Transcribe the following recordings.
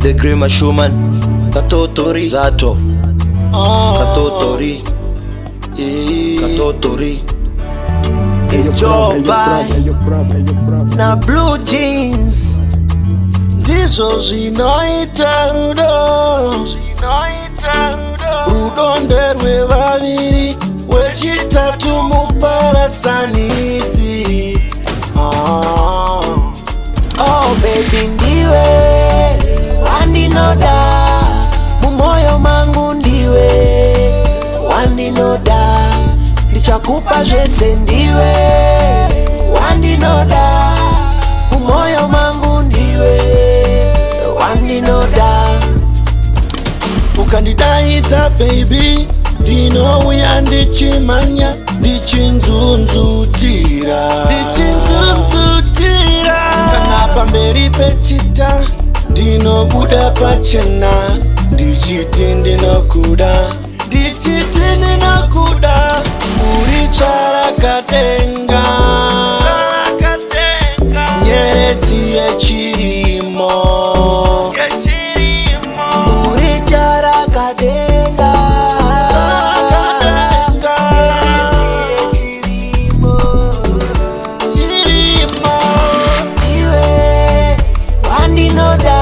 The Grima Schumann, Katotori Zato, Katotori, Katotori. It's Joe by na blue jeans. This was inoita Rudonderwe vaviri wechitatu muparatsanisi. Oh baby ndiwe wandinoda, mumoyo mangu ndiwe wandinoda, ndichakupa zvese ndiwe wandinoda, mumoyo mangu ndiwe wandinoda. Ukandidaidza baby ndinouya ndichimanya, ndichinzunzutira kana pamberi pechita ndinobuda pachena, ndichiti ndinokuda, uri tsvarakadenga, nyeredzi yechirimo, uri tsvarakadenga, iwe wandinoda,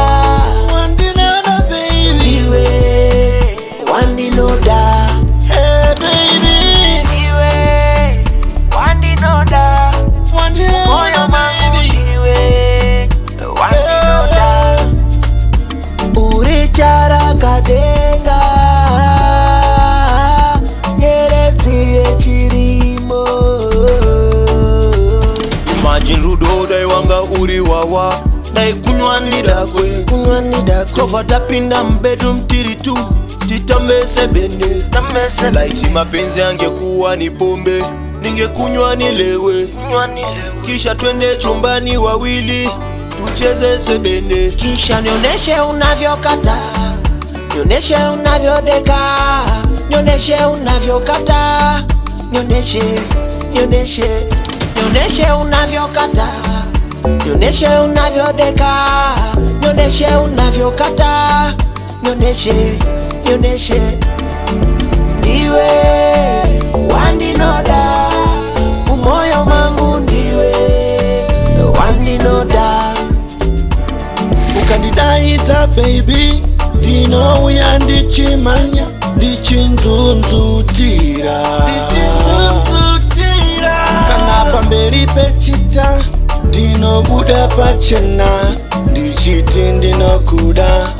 baby, iwe wandinoda. Hey baby, iwe wandinoda, moyo mangu iwe wandinoda, uri tsvarakadenga, nyeredzi yechirimo. Imagine rudo dai wanga uri wawa, dai kunywa nidakwe, tova tapinda mbedu mtiri tu, titambese bende, laiti mapenzi angekuwa ni pombe, ningekunywa nilewe, kisha twende chumbani wawili tucheze sebene, kisha nioneshe unavyokata, nioneshe unavyodeka, nioneshe unavyokata, nioneshe unavyokata, nioneshe unavyodeka, nioneshe unavyokata, nioneshe. Ndiwe wandinoda, umoyo mangu ndiwe wandinoda. Ukandidaidza baby ndinouya ndichimanya, ndichinzunzutira kana pamberi pechita ndinobuda pachena, ndichiti ndinokuda,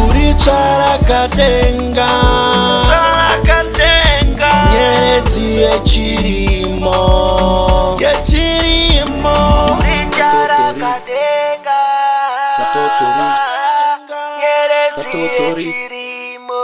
uri tsvarakadenga, nyeredzi yechirimo, uri tsvarakadenga, nyeredzi yechirimo.